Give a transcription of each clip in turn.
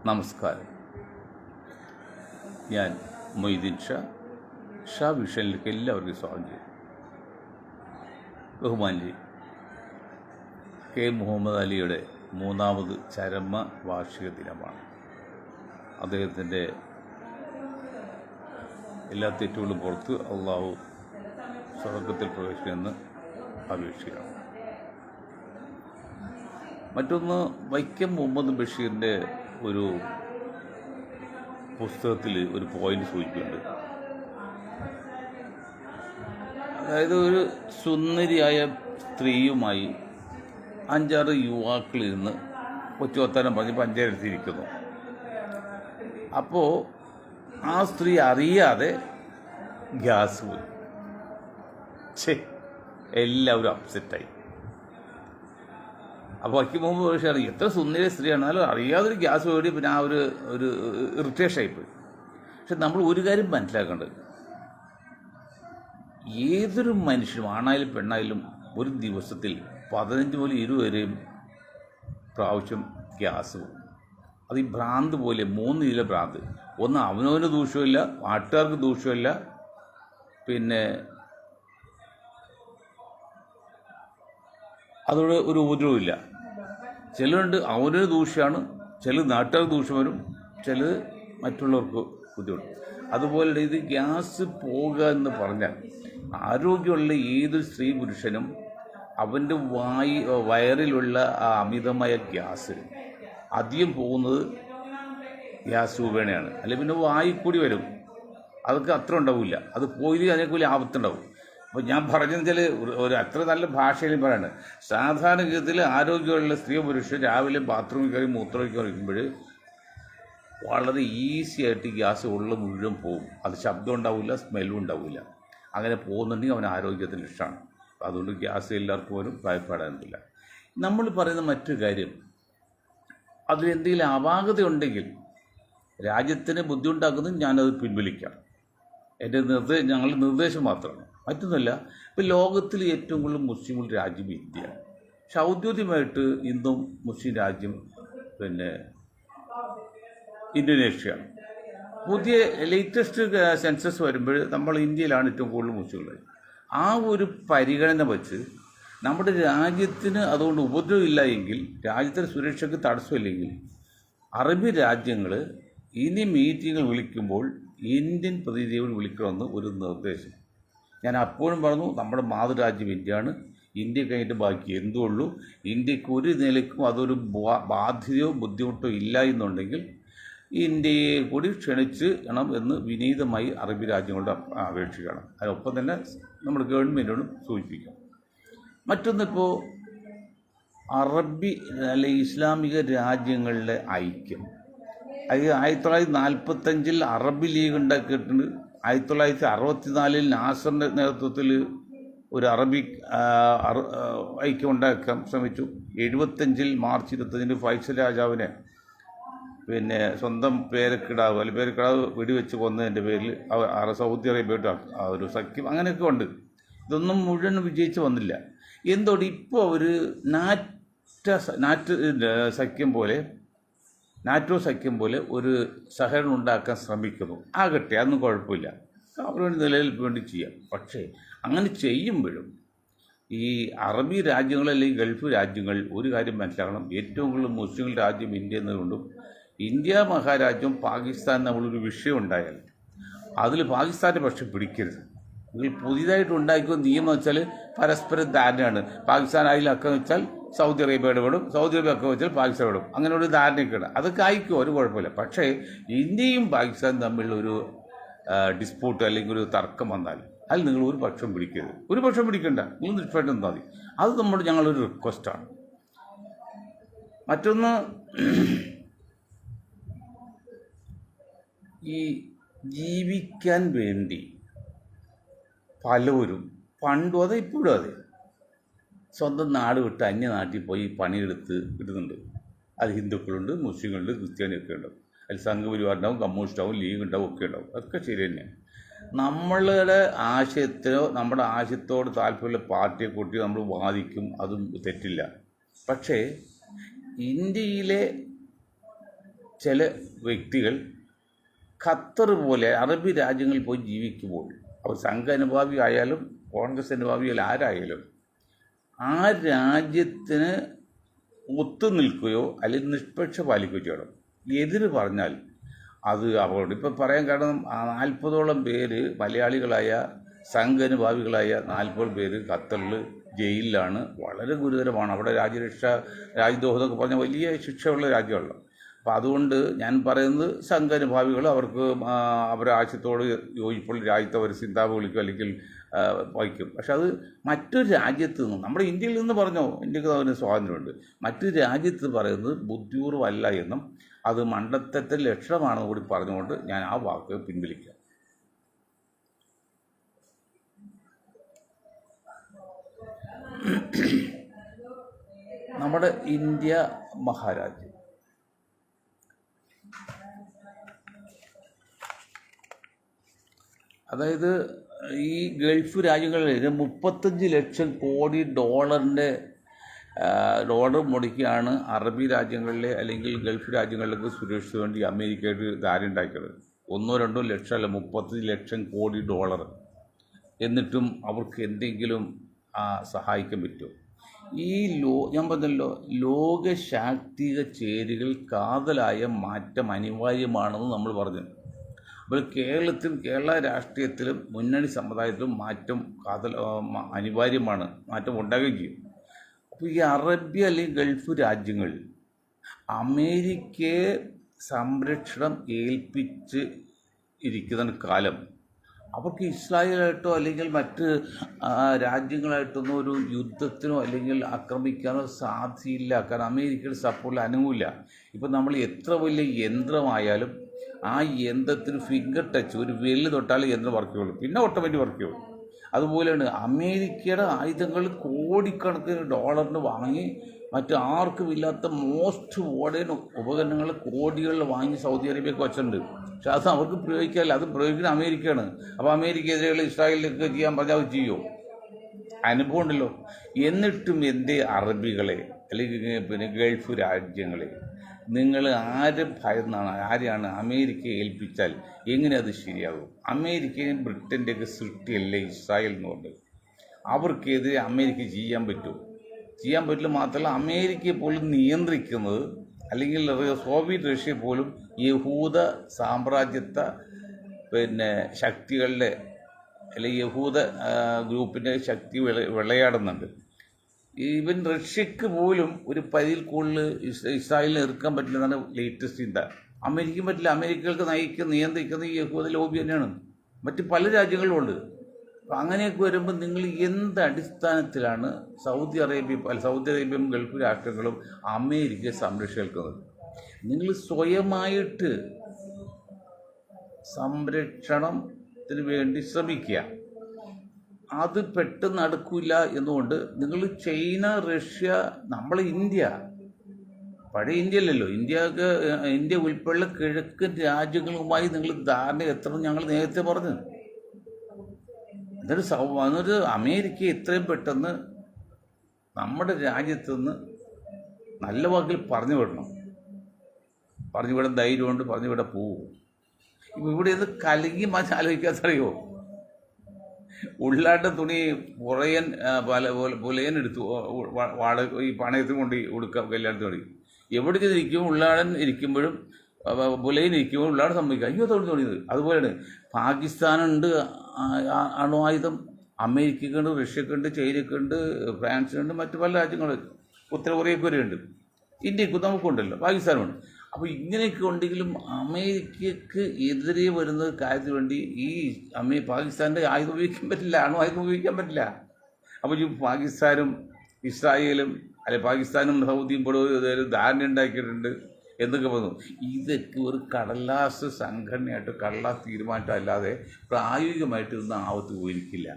നമസ്കാരം. ഞാൻ മൊയ്തീൻ ഷാ വിഷനിലേക്ക് എല്ലാവർക്കും സ്വാഗതം ചെയ്യും. ബഹുമാനി കെ മുഹമ്മദ് അലിയുടെ 3ാമത് ചരമ വാർഷിക ദിനമാണ്. അദ്ദേഹത്തിൻ്റെ എല്ലാ തെറ്റുകളും പുറത്ത് അള്ളാഹു സ്വർഗ്ഗത്തിൽ പ്രവേശിക്കുമെന്ന് അപേക്ഷിക്കണം. മറ്റൊന്ന്, വൈക്കം മുഹമ്മദ് ബഷീറിൻ്റെ ഒരു പുസ്തകത്തിൽ ഒരു പോയിന്റ് സൂചിപ്പിക്കുന്നുണ്ട്. അതായത് ഒരു സുന്ദരിയായ സ്ത്രീയുമായി 5-6 യുവാക്കളിരുന്ന് കൊച്ചുവർത്താനം പറഞ്ഞ് പഞ്ചായത്തിരിക്കുന്നു. അപ്പോൾ ആ സ്ത്രീ അറിയാതെ ഗ്യാസ് പോയി. എല്ലാവരും അപ്സെറ്റായി. അപ്പോൾ വൈക്കം മുഹമ്മദ് ബഷീർ എത്ര സുന്ദര സ്ത്രീയാണെന്നാലും അറിയാതൊരു ഗ്യാസ് വേണ്ടി പിന്നെ ആ ഒരു ഇറിറ്റേഷനായിപ്പോയി. പക്ഷെ നമ്മൾ ഒരു കാര്യം മനസ്സിലാക്കേണ്ടത്, ഏതൊരു മനുഷ്യനും ആണായാലും പെണ്ണായാലും ഒരു ദിവസത്തിൽ 15 മുതൽ 20 വരെയും പ്രാവശ്യം ഗ്യാസ് പോകും. അത് ഈ ഭ്രാന്ത് പോലെ 3 രീതിയിലെ ഭ്രാന്ത്. ഒന്ന്, അവനവന് ദൂഷ്യമില്ല, നാട്ടുകാർക്ക് ദൂഷ്യമില്ല, പിന്നെ അതോടെ ഒരു ഉപദ്രവമില്ല. ചിലരുണ്ട് അവനൊരു ദൂഷ്യമാണ്, ചിലർ നാട്ടുകാർക്ക് ദൂഷ്യം വരും, ചിലർ മറ്റുള്ളവർക്ക് ബുദ്ധിമുട്ട്. അതുപോലെ ഇത് ഗ്യാസ് പോകുക എന്ന് പറഞ്ഞാൽ ആരോഗ്യമുള്ള ഏതൊരു സ്ത്രീ പുരുഷനും അവൻ്റെ വയറിലുള്ള ആ അമിതമായ ഗ്യാസ് അധികം പോകുന്നത് ഗ്യാസ് രൂപേണയാണ്. അല്ലെങ്കിൽ പിന്നെ വായിൽ കൂടി വരും, അതൊക്കെ അത്ര ഉണ്ടാവില്ല. അത് പോയി അതിനൊക്കെ വലിയ ആപത്തുണ്ടാവും. അപ്പോൾ ഞാൻ പറഞ്ഞതെന്ന് വെച്ചാൽ ഒരു അത്ര നല്ല ഭാഷയിലും പറയാണ്. സാധാരണഗതിയിൽ ആരോഗ്യമുള്ള സ്ത്രീ പുരുഷൻ രാവിലെ ബാത്റൂമിൽ കയറി മൂത്രമൊഴിക്കാൻ വയ്ക്കുമ്പോൾ വളരെ ഈസി ആയിട്ട് ഗ്യാസ് ഉള്ള മുഴുവൻ പോകും. അത് ശബ്ദം ഉണ്ടാവില്ല, സ്മെല്ലും ഉണ്ടാവില്ല. അങ്ങനെ പോകുന്നുണ്ടെങ്കിൽ അവൻ ആരോഗ്യത്തിന് ഇഷ്ടമാണ്. അതുകൊണ്ട് ഗ്യാസ് എല്ലാവർക്കും വരും, ഭയപ്പെടാനില്ല. നമ്മൾ പറയുന്ന മറ്റൊരു കാര്യം, അതിലെന്തെങ്കിലും അപാകത ഉണ്ടെങ്കിൽ രാജ്യത്തിന് ബുദ്ധിമുട്ടാക്കുന്നത് ഞാനത് പിൻവലിക്കാം. ഞങ്ങളുടെ നിർദ്ദേശം മാത്രമാണ്, മറ്റൊന്നുമല്ല. ഇപ്പം ലോകത്തിൽ ഏറ്റവും കൂടുതൽ മുസ്ലിം രാജ്യം ഇന്ത്യയാണ്. പക്ഷെ ഔദ്യോഗികമായിട്ട് ഇന്നും മുസ്ലിം രാജ്യം പിന്നെ ഇന്തോനേഷ്യയാണ്. പുതിയ ലേറ്റസ്റ്റ് സെൻസസ് വരുമ്പോൾ നമ്മൾ ഇന്ത്യയിലാണ് ഏറ്റവും കൂടുതൽ മുസ്ലിങ്ങൾ. ആ ഒരു പരിഗണന വെച്ച് നമ്മുടെ രാജ്യത്തിന് അതുകൊണ്ട് ഉപദ്രവമില്ല എങ്കിൽ, രാജ്യത്തിന് സുരക്ഷയ്ക്ക് തടസ്സമില്ലെങ്കിൽ, അറബി രാജ്യങ്ങൾ ഇനി മീറ്റിങ്ങുകൾ വിളിക്കുമ്പോൾ ഇന്ത്യൻ പ്രതിനിധികൾ വിളിക്കണമെന്ന് ഒരു നിർദ്ദേശം. ഞാൻ അപ്പോഴും പറഞ്ഞു, നമ്മുടെ മാതൃരാജ്യം ഇന്ത്യയാണ്. ഇന്ത്യ കഴിഞ്ഞിട്ട് ബാക്കി എന്തുള്ളൂ. ഇന്ത്യക്ക് ഒരു നിലയ്ക്കും അതൊരു ബാധ്യതയോ ബുദ്ധിമുട്ടോ ഇല്ല എന്നുണ്ടെങ്കിൽ ഇന്ത്യയെ കൂടി ക്ഷണിച്ച് വേണം എന്ന് വിനീതമായി അറബി രാജ്യങ്ങളുടെ അപേക്ഷിക്കണം. അതിനൊപ്പം തന്നെ നമ്മുടെ ഗവൺമെൻറ്റിനോടും സൂചിപ്പിക്കാം. മറ്റൊന്നിപ്പോൾ അറബി അല്ലെങ്കിൽ ഇസ്ലാമിക രാജ്യങ്ങളുടെ ഐക്യം. അത് 1945 അറബി ലീഗ് ഉണ്ടാക്കിയിട്ടുണ്ട്. 1964 നാസറിൻ്റെ നേതൃത്വത്തിൽ ഒരു അറബിക് ഐക്യം ഉണ്ടാക്കാൻ ശ്രമിച്ചു. 75 മാർച്ച് 25 ഫൈസൽ രാജാവിനെ പിന്നെ സ്വന്തം പേരക്കിടാവ് അല്ലെങ്കിൽ പേരക്കിടാവ് വെടിവെച്ച് കൊന്നതിൻ്റെ പേരിൽ സൗദി അറേബ്യയുടെ ഒരു സഖ്യം അങ്ങനെയൊക്കെ ഉണ്ട്. ഇതൊന്നും മുഴുവൻ വിജയിച്ച് വന്നില്ല. എന്തുകൊണ്ട് ഇപ്പോൾ ഒരു നാറ്റോ സഖ്യം പോലെ ഒരു സഹകരണം ഉണ്ടാക്കാൻ ശ്രമിക്കുന്നു. ആകട്ടെ, അതൊന്നും കുഴപ്പമില്ല, അവരുടെ നിലയിൽ വേണ്ടി ചെയ്യാം. പക്ഷേ അങ്ങനെ ചെയ്യുമ്പോഴും ഈ അറബി രാജ്യങ്ങൾ അല്ലെങ്കിൽ ഗൾഫ് രാജ്യങ്ങൾ ഒരു കാര്യം മനസ്സിലാക്കണം, ഏറ്റവും കൂടുതൽ മുസ്ലിം രാജ്യം ഇന്ത്യ എന്നതുകൊണ്ടും ഇന്ത്യ മഹാരാജ്യവും പാകിസ്ഥാൻ നമ്മളൊരു വിഷയം ഉണ്ടായാൽ അതിൽ പാകിസ്ഥാൻ്റെ പക്ഷം പിടിക്കരുത്. നിങ്ങൾ പുതിയതായിട്ട് ഉണ്ടാക്കിയ നിയമം വെച്ചാൽ പരസ്പരം ധാരണയാണ്. പാകിസ്ഥാൻ അതിലൊക്കെ വെച്ചാൽ സൗദി അറേബ്യയുടെ വിടും, സൗദി അറേബ്യ ഒക്കെ വെച്ചാൽ പാകിസ്ഥാൻ വിടും. അങ്ങനെ ഒരു ധാരണയൊക്കെയാണ്. അതൊക്കെ അയക്കും, ഒരു കുഴപ്പമില്ല. പക്ഷേ ഇന്ത്യയും പാകിസ്ഥാനും തമ്മിലൊരു ഡിസ്പ്യൂട്ട് അല്ലെങ്കിൽ ഒരു തർക്കം വന്നാൽ അതിൽ നിങ്ങൾ ഒരു പക്ഷം പിടിക്കരുത്. ഒരു പക്ഷം പിടിക്കണ്ട, നിങ്ങൾ നിഷ്പക്ഷം നിന്നാൽ മതി. അത് ഞങ്ങളൊരു റിക്വസ്റ്റാണ്. മറ്റൊന്ന്, ഈ ജീവിക്കാൻ വേണ്ടി പലരും പണ്ടും അതെ ഇപ്പോഴും അതെ സ്വന്തം നാട് വിട്ട് അന്യനാട്ടിൽ പോയി പണിയെടുത്ത് ഇടുന്നുണ്ട്. അത് ഹിന്ദുക്കളുണ്ട്, മുസ്ലിങ്ങളുണ്ട്, ക്രിസ്ത്യാനിയൊക്കെ ഉണ്ടാവും. അതിൽ സംഘപരിവാർ ഉണ്ടാവും, കമ്മ്യൂണിസ്റ്റ് ആവും, ലീഗ് ഉണ്ടാവും, ഒക്കെ ഉണ്ടാവും. അതൊക്കെ ശരി തന്നെയാണ്. നമ്മളുടെ ആശയത്തിനോ നമ്മുടെ ആശയത്തോട് താല്പര്യമുള്ള പാർട്ടിയെ കൂട്ടി നമ്മൾ വാദിക്കും, അതും തെറ്റില്ല. പക്ഷേ ഇന്ത്യയിലെ ചില വ്യക്തികൾ ഖത്തർ പോലെ അറബി രാജ്യങ്ങളിൽ പോയി ജീവിക്കുമ്പോൾ അവർ സംഘ അനുഭാവി ആയാലും കോൺഗ്രസ് അനുഭാവിയായാലും ആരായാലും ആ രാജ്യത്തിന് ഒത്തു നിൽക്കുകയോ അല്ലെങ്കിൽ നിഷ്പക്ഷ പാലിക്കുകയോ ചെയ്യണം. എതിര് പറഞ്ഞാൽ അത് അപകടം. ഇപ്പം പറയാൻ കാരണം 40ഓളം പേര് മലയാളികളായ സംഘനുഭാവികളായ 40 പേര് ഖത്തറിൽ ജയിലിലാണ്. വളരെ ഗുരുതരമാണ്. അവിടെ രാജ്യദ്രോഹം എന്നൊക്കെ പറഞ്ഞ വലിയ ശിക്ഷയുള്ള രാജ്യമുള്ള. അപ്പം അതുകൊണ്ട് ഞാൻ പറയുന്നത് സംഘനുഭാവികൾ അവർക്ക് അവരുടെ ആശയത്തോട് യോജിപ്പുള്ള രാജ്യത്ത് അവർ സിന്താബ് വിളിക്കും അല്ലെങ്കിൽ വഹിക്കും. പക്ഷെ അത് മറ്റൊരു രാജ്യത്ത് നിന്ന്, നമ്മുടെ ഇന്ത്യയിൽ നിന്ന് പറഞ്ഞോ, ഇന്ത്യക്ക് അതിന് സ്വാതന്ത്ര്യമുണ്ട്, മറ്റൊരു രാജ്യത്ത് പറയുന്നത് ബുദ്ധിപൂർവ്വമല്ല എന്നും അത് മണ്ടത്തത്തെ ലക്ഷണമാണെന്ന് കൂടി പറഞ്ഞുകൊണ്ട് ഞാൻ ആ വാക്ക് പിൻവലിക്കാം. നമ്മുടെ ഇന്ത്യ മഹാരാജ്യം, അതായത് ഈ ഗൾഫ് രാജ്യങ്ങളിൽ 35 ലക്ഷം കോടി ഡോളർ മുടക്കിയാണ് അറബി രാജ്യങ്ങളിലെ അല്ലെങ്കിൽ ഗൾഫ് രാജ്യങ്ങളിലേക്ക് സുരക്ഷയ്ക്ക് വേണ്ടി അമേരിക്കയുടെ ധാരണ ഉണ്ടാക്കിയത്. 1-2 ലക്ഷം അല്ല, 35 ലക്ഷം കോടി ഡോളർ. എന്നിട്ടും അവർക്ക് എന്തെങ്കിലും സഹായിക്കാൻ പറ്റുമോ? ഈ ഞാൻ പറഞ്ഞല്ലോ, ലോക ശാക്തിക ചേരികൾ കാതലായ മാറ്റം അനിവാര്യമാണെന്ന് നമ്മൾ പറഞ്ഞു. അപ്പോൾ കേരള രാഷ്ട്രീയത്തിലും മുന്നണി സമുദായത്തിലും മാറ്റം അനിവാര്യമാണ്, മാറ്റം ഉണ്ടാകുകയും ചെയ്യും. അപ്പോൾ ഈ അറബി അല്ലെങ്കിൽ ഗൾഫ് രാജ്യങ്ങൾ അമേരിക്കയെ സംരക്ഷണം ഏൽപ്പിച്ച് ഇരിക്കുന്ന കാലം അവർക്ക് ഇസ്രായേലായിട്ടോ അല്ലെങ്കിൽ മറ്റ് രാജ്യങ്ങളായിട്ടൊന്നും ഒരു യുദ്ധത്തിനോ അല്ലെങ്കിൽ ആക്രമിക്കാനോ സാധ്യയില്ല. കാരണം അമേരിക്കയുടെ സപ്പോർട്ടിൽ അനങ്ങൂല. ഇപ്പം നമ്മൾ എത്ര വലിയ യന്ത്രമായാലും ആ യന്ത്രത്തിന് ഫിംഗർ ടച്ച്, ഒരു വെല്ല് തൊട്ടാൽ യന്ത്രം വർക്ക് ചെയ്യുള്ളൂ, പിന്നെ ഓട്ടോമാറ്റിക് വർക്ക് ചെയ്യുള്ളൂ. അതുപോലെയാണ് അമേരിക്കയുടെ ആയുധങ്ങൾ കോടിക്കണക്കിന് ഡോളറിന് വാങ്ങി മറ്റ് ആർക്കും ഇല്ലാത്ത മോസ്റ്റ് മോഡേൺ ഉപകരണങ്ങൾ കോടികളിൽ വാങ്ങി സൗദി അറേബ്യക്ക് വച്ചിട്ടുണ്ട്. പക്ഷെ അത് അവർക്ക് പ്രയോഗിക്കാറില്ല, അത് പ്രയോഗിക്കുന്നത് അമേരിക്കയാണ്. അപ്പോൾ അമേരിക്കയെതിരെയുള്ള ഇസ്രായേലിലേക്ക് ചെയ്യാൻ പറഞ്ഞാൽ അത് ചെയ്യുമോ? അനുഭവം ഉണ്ടല്ലോ. എന്നിട്ടും എൻ്റെ അറബികളെ അല്ലെങ്കിൽ ഗൾഫ് രാജ്യങ്ങളെ നിങ്ങൾ ആരെയാണ് അമേരിക്കയെ ഏൽപ്പിച്ചാൽ എങ്ങനെ അത് ശരിയാകും? അമേരിക്കയും ബ്രിട്ടൻ്റെയൊക്കെ സൃഷ്ടിയല്ലേ ഇസ്രായേൽ എന്ന് പറഞ്ഞത്. അവർക്കെതിരെ അമേരിക്ക ചെയ്യാൻ പറ്റുമോ? ചെയ്യാൻ പറ്റില്ല. മാത്രമല്ല, അമേരിക്കയെ പോലും നിയന്ത്രിക്കുന്നത് അല്ലെങ്കിൽ സോവിയറ്റ് റഷ്യ പോലും യഹൂദ സാമ്രാജ്യത്വ ശക്തികളുടെ അല്ലെങ്കിൽ യഹൂദ ഗ്രൂപ്പിൻ്റെ ശക്തി വിളയാടുന്നുണ്ട്. ഈവൻ റഷ്യക്ക് പോലും ഒരു പരിധിയിൽ കൂടുതൽ ഇസ്രായേലിനെ എതിർക്കാൻ പറ്റില്ല എന്നാണ് ലേറ്റസ്റ്റ് ചിന്ത. അമേരിക്കയും പറ്റില്ല. അമേരിക്കകൾക്ക് നിയന്ത്രിക്കുന്നത് ഈ യഹൂദ ലോബി തന്നെയാണ്. മറ്റ് പല രാജ്യങ്ങളിലും ഉണ്ട്. അപ്പം അങ്ങനെയൊക്കെ വരുമ്പോൾ നിങ്ങൾ എന്ത് അടിസ്ഥാനത്തിലാണ് സൗദി അറേബ്യയും ഗൾഫ് രാഷ്ട്രങ്ങളും അമേരിക്കയെ സംരക്ഷിക്കുന്നത്? നിങ്ങൾ സ്വയമായിട്ട് സംരക്ഷണത്തിന് വേണ്ടി ശ്രമിക്കുക. അത് പെട്ടെന്ന് നടക്കില്ല എന്നുകൊണ്ട് നിങ്ങൾ ചൈന, റഷ്യ, നമ്മളെ ഇന്ത്യ, പഴയ ഇന്ത്യയല്ലല്ലോ, ഇന്ത്യ ഉൾപ്പെടെയുള്ള കിഴക്കൻ രാജ്യങ്ങളുമായി നിങ്ങൾ ധാരണ എത്ര ഞങ്ങൾ നേരത്തെ പറഞ്ഞു. എന്നിട്ട് അമേരിക്ക ഇത്രയും പെട്ടെന്ന് നമ്മുടെ രാജ്യത്ത് നിന്ന് നല്ല വാക്കിൽ പറഞ്ഞു വിടണം. പറഞ്ഞു വിടാൻ ധൈര്യമുണ്ട്, പറഞ്ഞു വിടാൻ പോവും. ഇപ്പം ഇവിടെ ഇത് കലങ്ങി മാറ്റി ആലോചിക്കാത്തറിയോ? ഉള്ളാട്ട തുണി പുലയൻ എടുത്തു ഈ പണയത്തിന് കൊണ്ട് കൊടുക്കാം കല്യാണത്തിന് വേണ്ടി. എവിടെ ചെന്നിരിക്കും ഉള്ളാടൻ ഇരിക്കുമ്പോഴും പുലയൻ ഇരിക്കുമ്പോൾ ഉള്ളാടൻ സംഭവിക്കുക, അയ്യോ തോന്നിയത്. അതുപോലെയാണ് പാകിസ്ഥാനുണ്ട് അണുആയുധം, അമേരിക്കക്കുണ്ട്, റഷ്യക്കുണ്ട്, ചൈനക്കുണ്ട്, ഫ്രാൻസിനുണ്ട്, മറ്റു പല രാജ്യങ്ങളും, ഉത്തര കൊറിയക്ക് വരെയുണ്ട്. ഇന്ത്യക്ക് നമുക്കുണ്ടല്ലോ, പാകിസ്ഥാനുമുണ്ട്. അപ്പോൾ ഇങ്ങനെയൊക്കെ ഉണ്ടെങ്കിലും അമേരിക്കക്ക് എതിരെ വരുന്ന കാര്യത്തിന് വേണ്ടി ഈ പാകിസ്ഥാൻ്റെ ആയുധം ഉപയോഗിക്കാൻ പറ്റില്ല, അണുആയുധം ഉപയോഗിക്കാൻ പറ്റില്ല. അപ്പോൾ ഈ പാകിസ്ഥാനും ഇസ്രായേലും പാകിസ്ഥാനും സൗദിയും ഇപ്പോൾ ഒരു ധാരണ ഉണ്ടാക്കിയിട്ടുണ്ട് എന്നൊക്കെ പറഞ്ഞു. ഇതൊക്കെ ഒരു കടലാസ് സംഘടനയായിട്ട് കടലാസ് തീരുമാനമായിട്ട് അല്ലാതെ പ്രായോഗികമായിട്ട് ഇതൊന്നും ആവത്ത് പോയിരിക്കില്ല.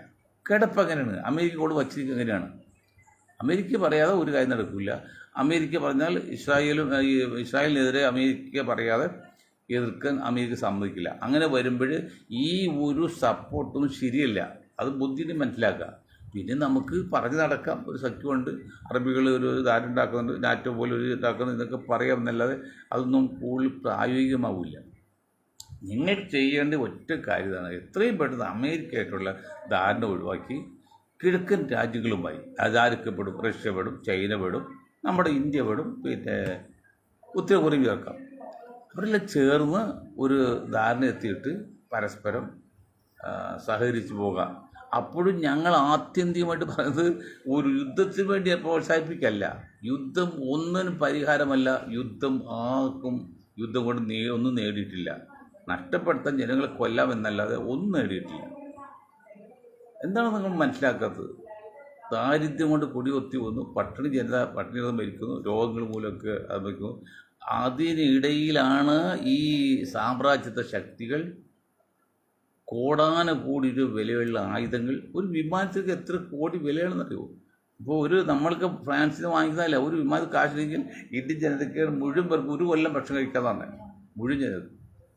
കിടപ്പ് അങ്ങനെയാണ്. അമേരിക്കയോട് വച്ചിരിക്കുക അങ്ങനെയാണ്. അമേരിക്ക പറയാതെ ഒരു കാര്യം നടക്കില്ല. അമേരിക്ക പറഞ്ഞാൽ ഇസ്രായേലിനെതിരെ അമേരിക്ക പറയാതെ എതിർക്കാൻ അമേരിക്ക സമ്മതിക്കില്ല. അങ്ങനെ വരുമ്പോൾ ഈ ഒരു സപ്പോർട്ടും ശരിയല്ല. അത് ബുദ്ധിനെ മനസ്സിലാക്കുക. പിന്നെ നമുക്ക് പറഞ്ഞു നടക്കാം, ഒരു സഖ്യമുണ്ട്, അറബികൾ ഒരു ധാരണ ഉണ്ടാക്കുന്നുണ്ട്, നാറ്റോ പോലെ ഒരു ഇതാക്കുന്നുണ്ട്, ഇതൊക്കെ പറയാമെന്നല്ലാതെ അതൊന്നും കൂടുതൽ പ്രായോഗികമാവില്ല. നിങ്ങൾ ചെയ്യേണ്ട ഒറ്റ കാര്യമാണ് എത്രയും പെട്ടെന്ന് അമേരിക്കയായിട്ടുള്ള ധാരണ ഒഴിവാക്കി കിഴക്കൻ രാജ്യങ്ങളുമായി, അതാരൊക്കെ പെടും, റഷ്യ പെടും, ചൈന പെടും, നമ്മുടെ ഇന്ത്യ പെടും, പിന്നെ ഉത്തര കൊറിയ ചേർക്കാം, അവരെല്ലാം ചേർന്ന് ഒരു ധാരണ എത്തിയിട്ട് പരസ്പരം സഹകരിച്ച് പോകാം. അപ്പോഴും ഞങ്ങൾ ആത്യന്തികമായിട്ട് പറയുന്നത് ഒരു യുദ്ധത്തിന് വേണ്ടി പ്രോത്സാഹിപ്പിക്കല്ല. യുദ്ധം ഒന്നിനും പരിഹാരമല്ല. യുദ്ധം ആർക്കും യുദ്ധം കൊണ്ട് ഒന്നും നേടിയിട്ടില്ല. നഷ്ടപ്പെടുത്താൻ ജനങ്ങളെ കൊല്ലാമെന്നല്ലാതെ ഒന്നും നേടിയിട്ടില്ല. എന്താണ് നിങ്ങൾ മനസ്സിലാക്കാത്തത്? ദാരിദ്ര്യം കൊണ്ട് കൊടിയൊത്തി വന്നു, പട്ടിണി മരിക്കുന്നു, രോഗങ്ങൾ മൂലമൊക്കെ അത് മരിക്കുന്നു. അതിനിടയിലാണ് ഈ സാമ്രാജ്യത്വ ശക്തികൾ കോടാനുകൂടി വിലയുള്ള ആയുധങ്ങൾ, ഒരു വിമാനത്തിലേക്ക് എത്ര കോടി വിലയാണെന്നറിയുമോ? ഇപ്പോൾ നമ്മൾക്ക് ഫ്രാൻസിന് വാങ്ങിക്കുന്നതല്ല, ഒരു വിമാനത്തിൽ കാശില്ലെങ്കിൽ ഇന്ത്യൻ ജനതയ്ക്ക് മുഴുവൻ പേർക്ക് ഒരു കൊല്ലം ഭക്ഷണം കഴിക്കാതാണ് മുഴുവൻ ജനത.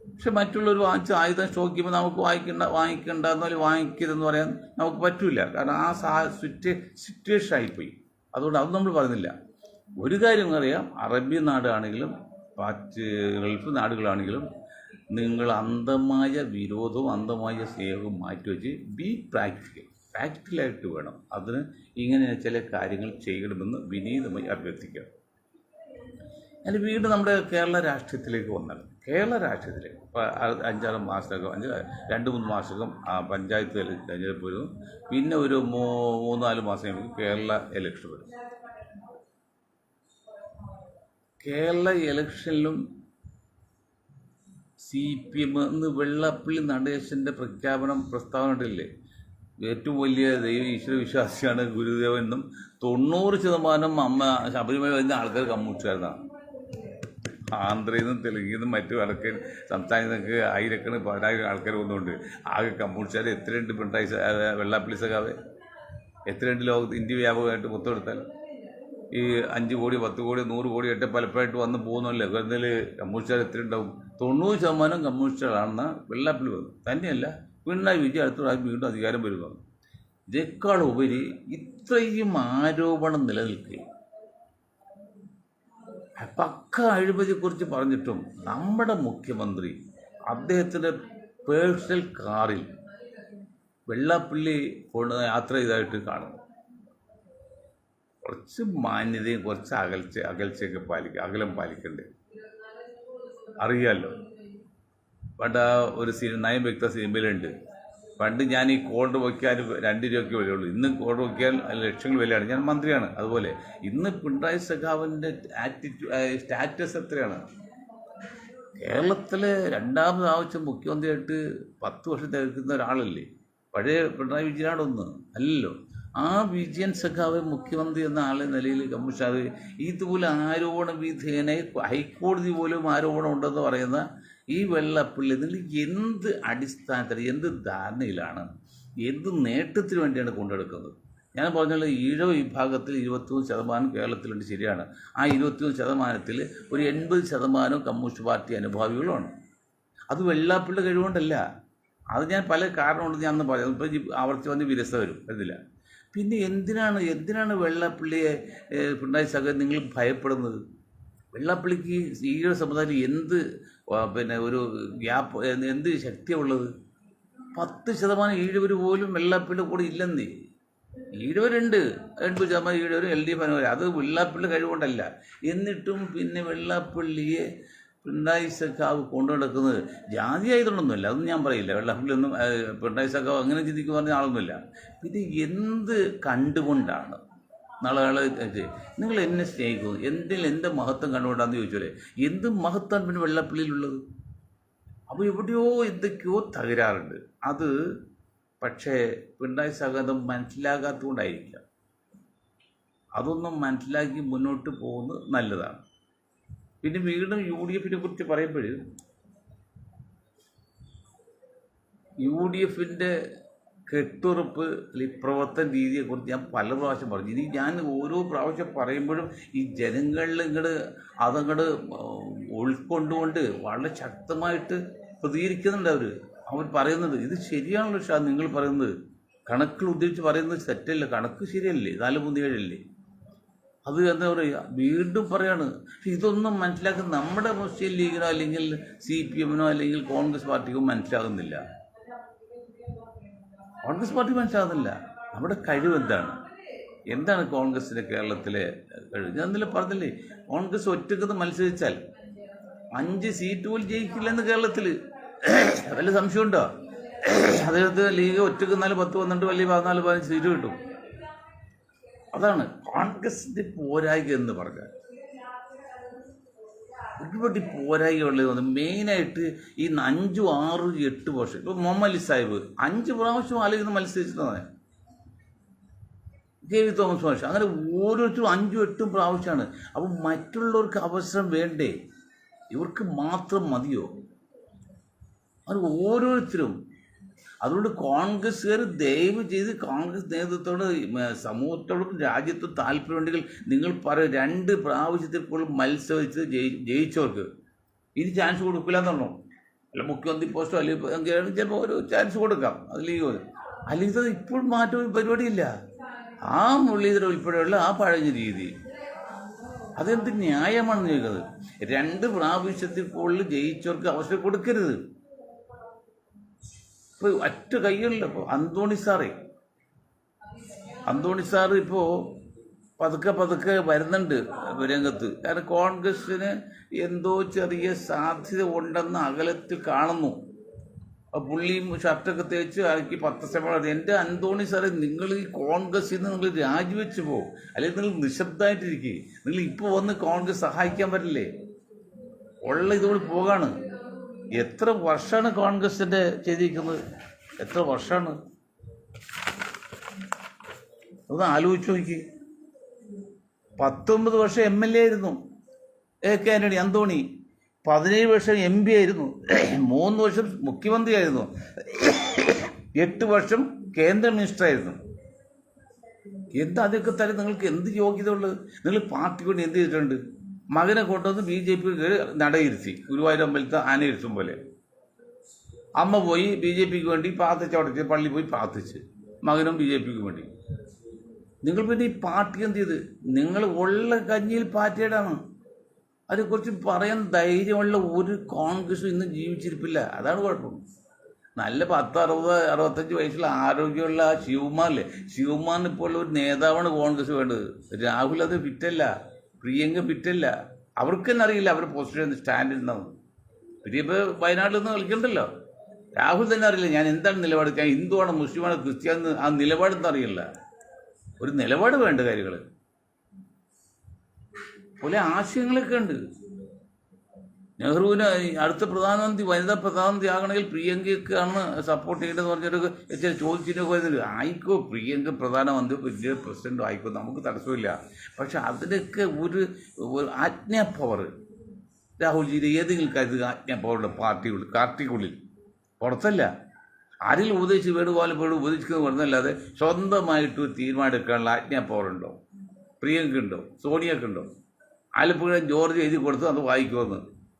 പക്ഷെ മറ്റുള്ളവർ വാങ്ങിച്ച് ആയുധം സ്റ്റോക്ക് ചെയ്യുമ്പോൾ നമുക്ക് വാങ്ങിക്കണ്ടെന്നാലും വാങ്ങിക്കരുതെന്ന് പറയാൻ നമുക്ക് പറ്റില്ല. കാരണം ആ സിറ്റുവേഷൻ ആയിപ്പോയി. അതുകൊണ്ട് അത് നമ്മൾ പറയുന്നില്ല. ഒരു കാര്യം അറിയാം, അറബി നാടാണെങ്കിലും ഗൾഫ് നാടുകളാണെങ്കിലും നിങ്ങൾ അന്ധമായ വിരോധവും അന്ധമായ സ്നേഹവും മാറ്റിവെച്ച് പ്രാക്ടിക്കലായിട്ട് വേണം അതിന് ഇങ്ങനെ ചില കാര്യങ്ങൾ ചെയ്യണമെന്ന് വിനീതമായി അഭ്യർത്ഥിക്കുക. ഞാൻ വീണ്ടും നമ്മുടെ കേരള രാഷ്ട്രീയത്തിലേക്ക് വന്നാൽ, കേരള രാഷ്ട്രീയത്തിലേക്ക് ഇപ്പോൾ 5-6 മാസത്തകം 2-3 മാസത്തകം പഞ്ചായത്ത് തെരഞ്ഞെടുപ്പ് വരുന്നു. പിന്നെ ഒരു 3-4 മാസം കഴിയുമ്പോൾ കേരള ഇലക്ഷൻ വരും. കേരള ഇലക്ഷനിലും CPM എന്ന് വെള്ളാപ്പള്ളി നടേശൻ്റെ പ്രസ്താവന ഉണ്ടല്ലേ, ഏറ്റവും വലിയ ഈശ്വര വിശ്വാസിയാണ് ഗുരുദേവനെന്നും 90% അമ്മ ശബരിമല വരുന്ന ആൾക്കാർ കമ്മ്യൂണിസ്റ്റുകാരനാണ്. ആന്ധ്രയിൽ നിന്നും തെലുങ്കിൽ നിന്നും മറ്റു ആൾക്കാർ സംസ്ഥാനത്ത് നിന്നൊക്കെ ആയിരക്കണക്കിന് 10,000 ആൾക്കാർ വന്നുകൊണ്ട് ആകെ കമ്മ്യൂണിസ്റ്റുകാർ എത്രയുണ്ട്? പിണറായി വെള്ളാപ്പള്ളി സഖാവെ എത്രയുണ്ട്? ലോകത്ത് ഇന്ത്യ വ്യാപകമായിട്ട് മൊത്തമെടുത്താൽ ഈ 5 കോടി 10 കോടി 100 കോടി ആയിട്ട് പലപ്പോഴായിട്ട് വന്ന് പോകുന്നല്ലോ. വെറുതെ കമ്മ്യൂണിസ്റ്റുകാർ എത്ര ഉണ്ടാവും? 90% കമ്മ്യൂണിസ്റ്റുകളാണെന്ന് വെള്ളാപ്പള്ളി വന്നു. തന്നെയല്ല, പിണറായി വിജയൻ അടുത്ത വീണ്ടും അധികാരം വരുന്നു. ഇതിനേക്കാൾ ഉപരി ഇത്രയും ആരോപണം നിലനിൽക്കുകയും പക്ക അഴിമതിയെക്കുറിച്ച് പറഞ്ഞിട്ടും നമ്മുടെ മുഖ്യമന്ത്രി അദ്ദേഹത്തിൻ്റെ പേഴ്സണൽ കാറിൽ വെള്ളാപ്പള്ളി യാത്ര ചെയ്തതായിട്ട് കാണുന്നു. കുറച്ച് മാന്യതയും കുറച്ച് അകൽച്ചയൊക്കെ അകലം പാലിക്കണ്ടേ? അറിയാമല്ലോ, പണ്ട് ഒരു നയം വ്യക്ത സിനിമയിലുണ്ട്. പണ്ട് ഞാൻ ഈ കോഡ് വയ്ക്കാൻ 2 രൂപയ്ക്ക് വിലയുള്ളൂ, ഇന്ന് കോഡ് വയ്ക്കാൻ ലക്ഷങ്ങൾ വിലയാണ്. ഞാൻ മന്ത്രിയാണ്. അതുപോലെ ഇന്ന് പിണറായി സഖാവിൻ്റെ സ്റ്റാറ്റസ് എത്രയാണ്? കേരളത്തിലെ 2ാമത് ആവശ്യം മുഖ്യമന്ത്രിയായിട്ട് 10 വർഷം തികക്കുന്ന ഒരാളല്ലേ? പഴയ പിണറായി വിജയനാടൊന്ന് അല്ലല്ലോ. ആ വിജയൻ സഖാവ് മുഖ്യമന്ത്രി എന്ന ആളെ നിലയിൽ കമ്മ്യൂണിസ്റ്റ് ഇതുപോലെ ആരോപണ വിധേയനെ ഹൈക്കോടതി പോലും ആരോപണം ഉണ്ടെന്ന് പറയുന്ന ഈ വെള്ളാപ്പള്ളി നിങ്ങൾ എന്ത് അടിസ്ഥാനത്തിൽ, എന്ത് ധാരണയിലാണ്, എന്ത് നേട്ടത്തിന് വേണ്ടിയാണ് കൊണ്ടെടുക്കുന്നത്? ഞാൻ പറഞ്ഞുള്ള ഈഴവ വിഭാഗത്തിൽ 23% കേരളത്തിലുണ്ട്, ശരിയാണ്. ആ 23%-ൽ ഒരു 80% കമ്മ്യൂണിസ്റ്റ് പാർട്ടി അനുഭാവികളുമാണ്. അത് വെള്ളാപ്പള്ളി കഴിവുകൊണ്ടല്ല. അത് ഞാൻ പല കാരണമുണ്ട് ഞാൻ അന്ന് പറയാം. ഇപ്പം ആവർത്തി വന്ന് വിരസ വരും ഇതില്ല. പിന്നെ എന്തിനാണ് വെള്ളാപ്പള്ളിയെ പിണറായി സഖാവ് നിങ്ങൾ ഭയപ്പെടുന്നത്? വെള്ളാപ്പള്ളിക്ക് ഈഴവ സമുദായത്തിൽ ഒരു ഗ്യാപ്പ്, എന്ത് ശക്തിയുള്ളത്? 10% ഈഴവർ പോലും വെള്ളാപ്പള്ളിയുടെ കൂടെ ഇല്ലെന്നേ. ഈഴവരുണ്ട്, 80% ഈഴവർ LDF അനുകൂലം. അത് വെള്ളാപ്പള്ളി കഴിവുകൊണ്ടല്ല. എന്നിട്ടും പിന്നെ വെള്ളാപ്പള്ളിയെ പിണറായി സഖാവ് കൊണ്ടു നടക്കുന്നത് ജാതി ആയതുകൊണ്ടൊന്നുമല്ല, അതൊന്നും ഞാൻ പറയില്ല. വെള്ളാപ്പള്ളിയൊന്നും പിണറായി സഖാവ് അങ്ങനെ ചിന്തിക്കുന്ന പറഞ്ഞ ആളൊന്നുമില്ല. പിന്നെ എന്ത് കണ്ടുകൊണ്ടാണ് നാളെ നിങ്ങൾ എന്നെ സ്നേഹിക്കുന്നത്? എൻ്റെ മഹത്വം കണ്ടുകൊണ്ടാന്ന് ചോദിച്ചോലെ, എന്ത് മഹത്വമാണ് പിന്നെ വെള്ളാപ്പള്ളിയിലുള്ളത്? അപ്പോൾ എവിടെയോ എന്തൊക്കെയോ തകരാറുണ്ട്. അത് പക്ഷേ പിണറായി സഖാവ് മനസ്സിലാകാത്തതുകൊണ്ടായിരിക്കാം. അതൊന്നും മനസ്സിലാക്കി മുന്നോട്ട് പോകുന്നത് നല്ലതാണ്. പിന്നെ വീണ്ടും UDF കുറിച്ച് പറയുമ്പോൾ UDF കെട്ടുറപ്പ് പ്രവർത്തന രീതിയെക്കുറിച്ച് ഞാൻ പല പ്രാവശ്യം പറഞ്ഞു. ഇനി ഞാൻ ഓരോ പ്രാവശ്യം പറയുമ്പോഴും ഈ ജനങ്ങളിൽ അതങ്ങോട്ട് ഉൾക്കൊണ്ടുകൊണ്ട് വളരെ ശക്തമായിട്ട് പ്രതികരിക്കുന്നുണ്ട്. അവർ പറയുന്നത് ഇത് ശരിയാണല്ലോ ഷാ നിങ്ങൾ പറയുന്നത്. കണക്കുകൾ ഉദ്ദേശിച്ച് പറയുന്നത് തെറ്റല്ല, കണക്ക് ശരിയല്ലേ, 437 അത് എന്താ പറയുക, വീണ്ടും പറയാണ്. പക്ഷെ ഇതൊന്നും മനസ്സിലാക്കുന്ന നമ്മുടെ മുസ്ലിം ലീഗിനോ അല്ലെങ്കിൽ CPM-നോ അല്ലെങ്കിൽ കോൺഗ്രസ് പാർട്ടിക്കോ മനസ്സിലാകുന്നില്ല. കോൺഗ്രസ് പാർട്ടി മനസ്സിലാകുന്നില്ല നമ്മുടെ കഴിവ് എന്താണ് കോൺഗ്രസിൻ്റെ കേരളത്തിലെ കഴിവ്. ഞാൻ ഇന്നലെ പറഞ്ഞില്ലേ, കോൺഗ്രസ് ഒറ്റക്കത് മത്സരിച്ചാൽ 5 സീറ്റ് പോലും ജയിക്കില്ലെന്ന് കേരളത്തിൽ. വല്ല സംശയമുണ്ടോ? അദ്ദേഹത്തെ ലീഗ് ഒറ്റക്ക് 10 12 വലിയ 14-15 സീറ്റ് കിട്ടും. അതാണ് കോൺഗ്രസിന്റെ പോരായ്മ എന്ന് പറഞ്ഞാൽ. ഒരുപാട് പോരായ്മ ഉള്ളത് മെയിനായിട്ട് ഈ 5, 6, 8 വർഷം. ഇപ്പൊ മുഹമ്മദ് അലി സാഹിബ് 5 പ്രാവശ്യം ആലോചിക്കുന്ന മത്സരിച്ചതാണ്. JV തോമസ് മാഷ് അങ്ങനെ ഓരോരുത്തരും 5, 8 പ്രാവശ്യമാണ്. അപ്പം മറ്റുള്ളവർക്ക് അവസരം വേണ്ടേ? ഇവർക്ക് മാത്രം മതിയോ? അത് ഓരോരുത്തരും. അതുകൊണ്ട് കോൺഗ്രസ്സുകാർ ദയവ് ചെയ്ത് കോൺഗ്രസ് നേതൃത്വത്തോട് സമൂഹത്തോടും രാജ്യത്തും താല്പര്യമുണ്ടെങ്കിൽ നിങ്ങൾ 2 പ്രാവശ്യത്തിൽ കൂടുതൽ മത്സരിച്ച് ജയിച്ചവർക്ക് ഇനി ചാൻസ് കൊടുക്കില്ല എന്ന് പറഞ്ഞു. അല്ല മുഖ്യമന്ത്രി പോസ്റ്റോ അല്ലെങ്കിൽ ചിലപ്പോൾ ഒരു ചാൻസ് കൊടുക്കാം. അത് ലീഗ് അല്ലെങ്കിൽ ഇപ്പോഴും മാറ്റം പരിപാടിയില്ല. ആ മുരളീധരൻ ഉൾപ്പെടെയുള്ള ആ പഴയ രീതി അതെന്ത് ന്യായമാണെന്ന് ചോദിക്കുന്നത്. 2 പ്രാവശ്യത്തിൽ കൂടുതൽ ജയിച്ചവർക്ക് അവസരം കൊടുക്കരുത്. ഇപ്പോൾ ഒറ്റ കൈകളില്ല. ഇപ്പോൾ അന്തോണി സാറ് ഇപ്പോൾ പതുക്കെ വരുന്നുണ്ട് രംഗത്ത്. കാരണം കോൺഗ്രസ്സിന് എന്തോ ചെറിയ സാധ്യത ഉണ്ടെന്ന് അകലത്തിൽ കാണുന്നു. പുള്ളിയും ഷർട്ടൊക്കെ തേച്ച് ആക്കി 10 ശതമാനം. എൻ്റെ അന്തോണി സാറേ, നിങ്ങൾ ഈ കോൺഗ്രസ്സിൽ നിന്ന് നിങ്ങൾ രാജിവെച്ച് പോകും, അല്ലെങ്കിൽ നിങ്ങൾ നിശബ്ദമായിട്ടിരിക്കുക. നിങ്ങൾ ഇപ്പോൾ വന്ന് കോൺഗ്രസ് സഹായിക്കാൻ പറ്റില്ലേ? ഉള്ള ഇതുകൊണ്ട് പോകാണ്. എത്ര വർഷമാണ് കോൺഗ്രസിന്റെ ചെയ്തിരിക്കുന്നത്? എത്ര വർഷമാണ്? ഒന്ന് ആലോചിച്ച് നോക്കി. 19 വർഷം MLA ആയിരുന്നു AK ആന്റണി അന്തോണി. 17 വർഷം MP ആയിരുന്നു. 3 വർഷം മുഖ്യമന്ത്രിയായിരുന്നു. 8 വർഷം കേന്ദ്ര മിനിസ്റ്ററായിരുന്നു. എന്താ അതൊക്കെ തരം നിങ്ങൾക്ക് എന്ത് യോഗ്യത ഉള്ളത്? നിങ്ങൾ പാർട്ടിക്ക് വേണ്ടി എന്ത് ചെയ്തിട്ടുണ്ട്? മകനെ കൊണ്ടുവന്ന് BJP നടയിരുത്തി, ഗുരുവായൂർ അമ്പലത്തെ ആനയിരുത്തും പോലെ. അമ്മ പോയി BJPക്ക് വേണ്ടി പ്രാർത്ഥിച്ചവിടച്ച്, പള്ളി പോയി പ്രാർത്ഥിച്ച്, മകനും BJPക്ക് വേണ്ടി. നിങ്ങൾ പിന്നെ ഈ പാർട്ടി എന്ത് ചെയ്ത്? നിങ്ങൾ ഉള്ള കഞ്ഞിയിൽ പാർട്ടിയുടെയാണ്. അതേക്കുറിച്ച് പറയാൻ ധൈര്യമുള്ള ഒരു കോൺഗ്രസും ഇന്ന് ജീവിച്ചിരിപ്പില്ല. അതാണ് കുഴപ്പം. നല്ല 10, 60, 65 വയസ്സുള്ള ആരോഗ്യമുള്ള ശിവകുമാറില്ലേ, ശിവകുമാറിന് ഇപ്പോൾ ഉള്ള ഒരു നേതാവാണ് കോൺഗ്രസ് വേണ്ടത്. രാഹുൽ അത് ഫിറ്റല്ല, പ്രിയങ്ക ഫിറ്റല്ല. അവർക്ക് തന്നെ അറിയില്ല അവരുടെ പൊസിഷൻ സ്റ്റാൻഡ് ഉണ്ടാവും. പിന്നെ ഇപ്പോൾ വയനാട്ടിൽ നിന്ന് കളിക്കണ്ടല്ലോ. രാഹുൽ തന്നെ അറിയില്ല ഞാൻ എന്താണ് നിലപാട്, ഞാൻ ഹിന്ദുവാണ്, മുസ്ലിമാണ്, ക്രിസ്ത്യാനി, ആ നിലപാടൊന്നും അറിയില്ല. ഒരു നിലപാട് വേണ്ട കാര്യങ്ങൾ പോലെ ആശയങ്ങളൊക്കെ ഉണ്ട്. നെഹ്റുവിന് അടുത്ത പ്രധാനമന്ത്രി, വനിതാ പ്രധാനമന്ത്രി ആകണമെങ്കിൽ പ്രിയങ്കയ്ക്കാണ് സപ്പോർട്ട് ചെയ്യേണ്ടതെന്ന് പറഞ്ഞിട്ട് ചോദിച്ചിട്ടൊക്കെ വരുന്നുണ്ട്. ആയിക്കോ, പ്രിയങ്ക പ്രധാനമന്ത്രി, വലിയ പ്രസിഡന്റ് ആയിക്കോ, നമുക്ക് തടസ്സമില്ല. പക്ഷെ അതിനൊക്കെ ഒരു ആജ്ഞാ പവർ രാഹുൽജിയുടെ ഏതെങ്കിലും കാര്യത്തിൽ ആജ്ഞാ പവറുടെ പാർട്ടിക്കുള്ളിൽ പുറത്തല്ല. ആരെങ്കിലും ഉപദേശിച്ച് വേണുഗോപാലും ഉപദേശിക്കുന്നത് പറഞ്ഞല്ലാതെ സ്വന്തമായിട്ട് തീരുമാനം എടുക്കാനുള്ള ആജ്ഞാ പവറുണ്ടോ? പ്രിയങ്കയുണ്ടോ? സോണിയക്കുണ്ടോ? ആലപ്പുഴ ജോർജ് എഴുതി കൊടുത്ത് അത് വായിക്കുമെന്ന്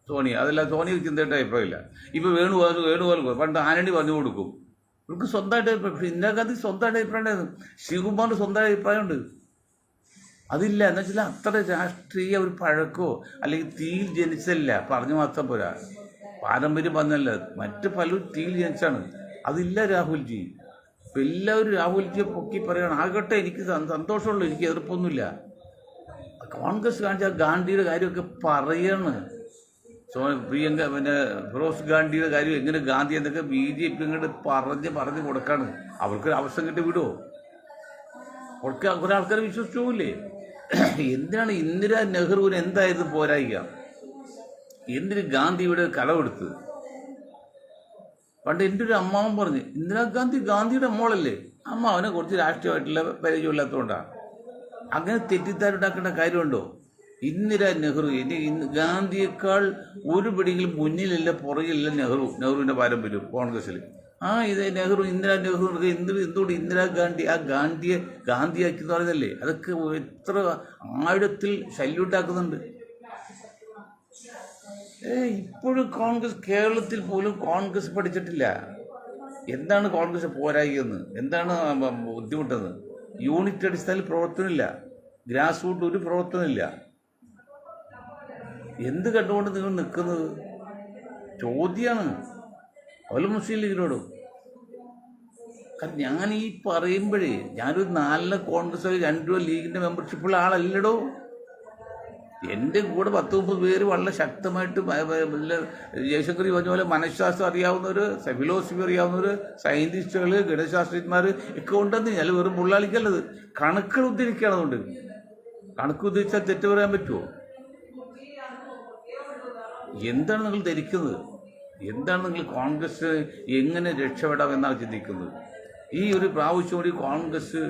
സോണിയ. അതല്ല, സോണിയക്ക് ചിന്തയുടെ അഭിപ്രായമില്ല. ഇപ്പോൾ വേണുഗോപാൽ പണ്ട് ആന്റണി പറഞ്ഞു കൊടുക്കും. ഇവർക്ക് സ്വന്തമായിട്ട് അഭിപ്രായം. ഇന്ദിരാഗാന്ധി സ്വന്തമായിട്ട് അഭിപ്രായം ഉണ്ടായിരുന്നു. ശിവകുമാറിന് സ്വന്തമായ അഭിപ്രായമുണ്ട്. അതില്ല എന്ന് വെച്ചാൽ അത്ര രാഷ്ട്രീയ ഒരു പഴക്കോ അല്ലെങ്കിൽ തീയിൽ ജനിച്ചല്ല. പറഞ്ഞു മാത്രം പോരാ, പാരമ്പര്യം വന്നല്ല. മറ്റ് പലരും തീയിൽ ജനിച്ചാണ്. അതില്ല രാഹുൽജി. ഇപ്പം എല്ലാവരും രാഹുൽജിയെ പൊക്കി പറയുകയാണ്. ആകട്ടെ, എനിക്ക് സന്തോഷമുള്ളൂ, എനിക്ക് എതിർപ്പൊന്നുമില്ല. കോൺഗ്രസ് കാണിച്ച ഗാന്ധിയുടെ കാര്യമൊക്കെ പറയാണ്. പ്രിയങ്ക പിന്നെ ഫിറോസ് ഗാന്ധിയുടെ കാര്യം എങ്ങനെ ഗാന്ധി എന്നൊക്കെ BJP ഇങ്ങോട്ട് പറഞ്ഞു കൊടുക്കാണ്. അവർക്കൊരു അവസരം കിട്ടി വിടുമോ? കുറെ ആൾക്കാർ വിശ്വസിച്ചു പോകില്ലേ? എന്തിനാണ് ഇന്ദിരാ നെഹ്റുവിന് എന്തായിരുന്നു പോരായിക? എന്തിന് ഗാന്ധിയുടെ കടമെടുത്ത്? പണ്ട് എൻ്റെ ഒരു അമ്മാവൻ പറഞ്ഞു, ഇന്ദിരാഗാന്ധി ഗാന്ധിയുടെ മോളല്ലേ. അമ്മാവനെ കുറച്ച് രാഷ്ട്രീയമായിട്ടുള്ള പരിചയമില്ലാത്തതുകൊണ്ടാണ്. അങ്ങനെ തെറ്റിദ്ധാരുണ്ടാക്കേണ്ട കാര്യമുണ്ടോ? ഇന്ദിരാ നെഹ്റു ഗാന്ധിയേക്കാൾ ഒരു പിടിയെങ്കിലും മുന്നിലല്ല പുറകിലല്ല നെഹ്റുവിൻ്റെ പാരമ്പര്യം കോൺഗ്രസ്സിൽ. ഇന്ദിരാ നെഹ്റു എന്തുകൊണ്ട് ഇന്ദിരാഗാന്ധി ആ ഗാന്ധിയാക്കി എന്ന് പറയുന്നല്ലേ? അതൊക്കെ എത്ര ആഴത്തിൽ ശല്യമുണ്ടാക്കുന്നുണ്ട്. ഇപ്പോഴും കോൺഗ്രസ്, കേരളത്തിൽ പോലും കോൺഗ്രസ് പഠിച്ചിട്ടില്ല. എന്താണ് കോൺഗ്രസ് പോരായികയെന്ന്, എന്താണ് ബുദ്ധിമുട്ടെന്ന്? യൂണിറ്റ് അടിസ്ഥാനത്തിൽ പ്രവർത്തനമില്ല, ഗ്രാസ് റൂട്ട് ഒരു പ്രവർത്തനമില്ല. എന്ത് കണ്ടുകൊണ്ട് നിങ്ങൾ നിൽക്കുന്നത് ചോദ്യമാണ് അതുപോലെ മുസ്ലിം ലീഗിനോടും. കാരണം ഞാൻ ഈ പറയുമ്പോഴേ ഞാനൊരു 4 കോൺഗ്രസ് 2 ലീഗിൻ്റെ മെമ്പർഷിപ്പുള്ള ആളല്ലടോ. എൻ്റെ കൂടെ 10-30 പേര് വളരെ ശക്തമായിട്ട് ജയശങ്കർ പറഞ്ഞ പോലെ മനഃശാസ്ത്രം അറിയാവുന്നവർ, ഫിലോസഫി അറിയാവുന്നവർ, സയൻറ്റിസ്റ്റുകൾ, ഗണിതശാസ്ത്രജ്ഞന്മാർ ഒക്കെ ഉണ്ടെന്ന്. ഞാൻ വെറും പുള്ളാളിക്കല്ലത്, കണക്കുകൾ ഉദ്ധരിക്കുകയാണ്. അതുകൊണ്ട് കണക്ക് ഉദ്ധരിച്ചാൽ തെറ്റ് പറയാൻ പറ്റുമോ? എന്താണ് നിങ്ങൾ ധരിക്കുന്നത്? എന്താണ് നിങ്ങൾ കോൺഗ്രസ് എങ്ങനെ രക്ഷപ്പെടാം എന്നാണ് ചിന്തിക്കുന്നത്? ഈ ഒരു പ്രാവശ്യം കൂടി കോൺഗ്രസ്